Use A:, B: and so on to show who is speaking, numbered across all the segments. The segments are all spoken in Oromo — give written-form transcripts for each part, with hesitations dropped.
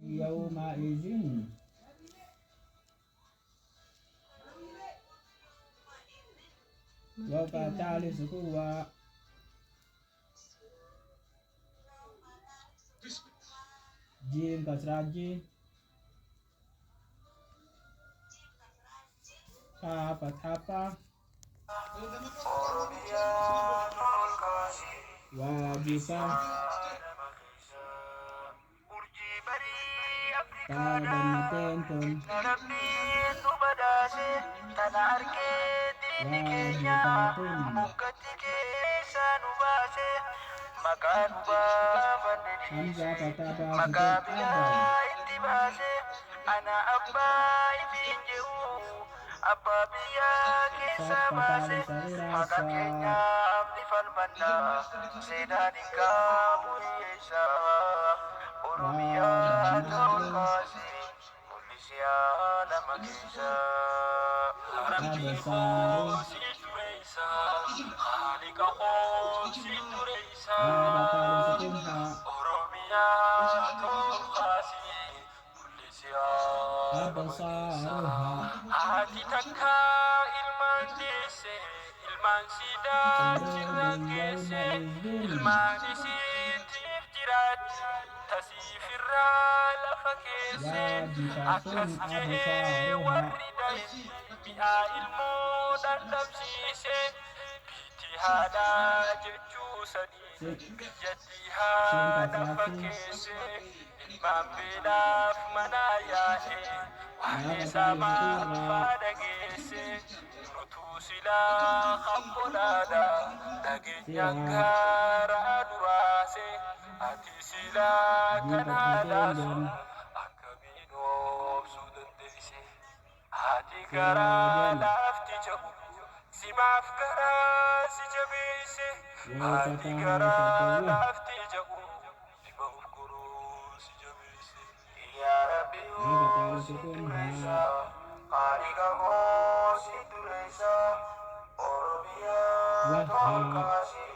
A: يومئذ وفتح سكوا jim kasrah jim ha fathah wajibah dan tenton hamzah fathah ana abba ibinjehu abba biya kesa base maka kenya abdifal banda sedani kamu yesa oromia tol kasi polisia nama kesa rabbi khosi tureisa khalika khosi tureisa oromia tol kasi hati takka ilman dese ilman sida jirra kese ilman isitif jirat tasifirra lafa kese akkas jee warri daye mi'a ilmo dadhabsiise biti haadha jechuu sanii biyyatti haadha fakkeesse Mampidaaf mana yaa'e waan samaan faadhageesse nutuu silaa habbolaadha dhageenyaan karaa duraase ati silaa kanaadhaasu akkamiin obsuu dandeesse ati garaa laafti jabu simaaf garaa si jabeesse ati garaa laafti jabu Ya Rabbi si Duresa Khaliqa si Duresa Oromia Tolkasi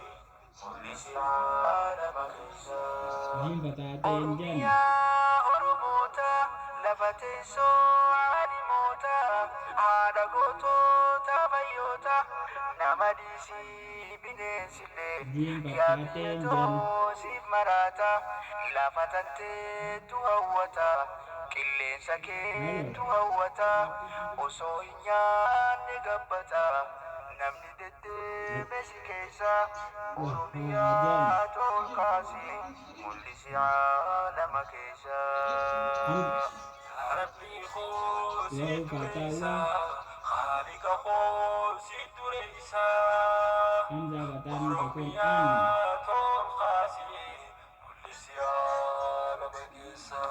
A: Polisi Alam Akisa Oromia Oromota Lafateso Animota Ada Goto Tabayota Namadisi Binesile Yabito Sif Marata Lafatante Tuawata Qilleensa keetu hawwata osoo hin nyaanne gabbata namni deddeeme si keessa Oromiyaa tol kaasi mul'isi aalama keessa Rabbii koo si dureessa Khaliqa koo si dureessa Oromiyaa tol kaasi mul'isi aalama keessa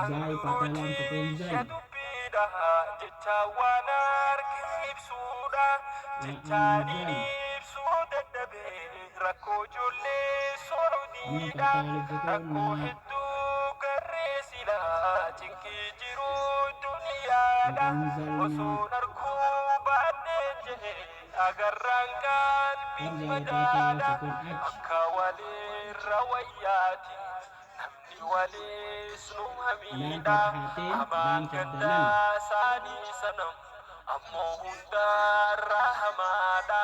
A: Zai padalam kepenjai Dubida jecha waan arge ibsuudha jecha ibsuu dadhabe rakkoo ijoollee soorodiidha rakkoo hedduu garree silaa cinqii jiru duniyaadha osoon arguu baadheen jedhe agarraan qalbiin madaadha akka walirra wayyaati walis nu hamida amaan gaddaa saanii sanam ammoo hundaa rahamaadha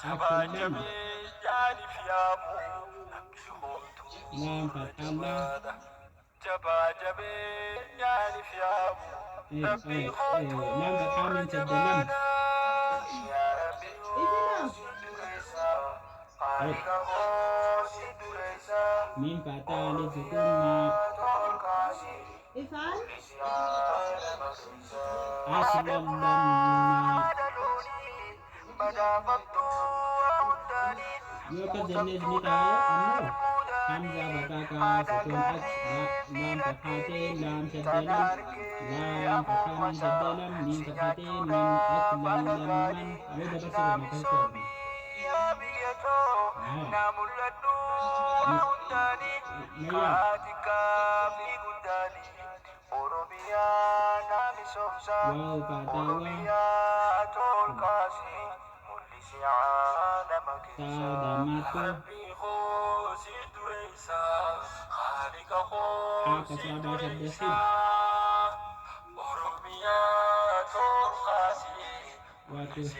A: jabaa jabee jaaniif yaamu namni homtuu jabaadha jabaa jabee jaaniif yaamu rabbii homtuu jabaadha yaa rabbii hoosi dureessa khaliqa hoosi dureessa min patali sukuma Ifan aslam yo ke jenis ni tayo ano hamzah bataka sukun ach lam pathate lam sedalam lam pathaman sedalam min pathate min aslam lam yo dapat sebab Biyato namuladu undani katika bigundani Oromia nami somsa Oromia tolkasi mulisi alama kisa Rabbi kho si dureisa Khaliqa kho kasaba shaddasid wa tuhib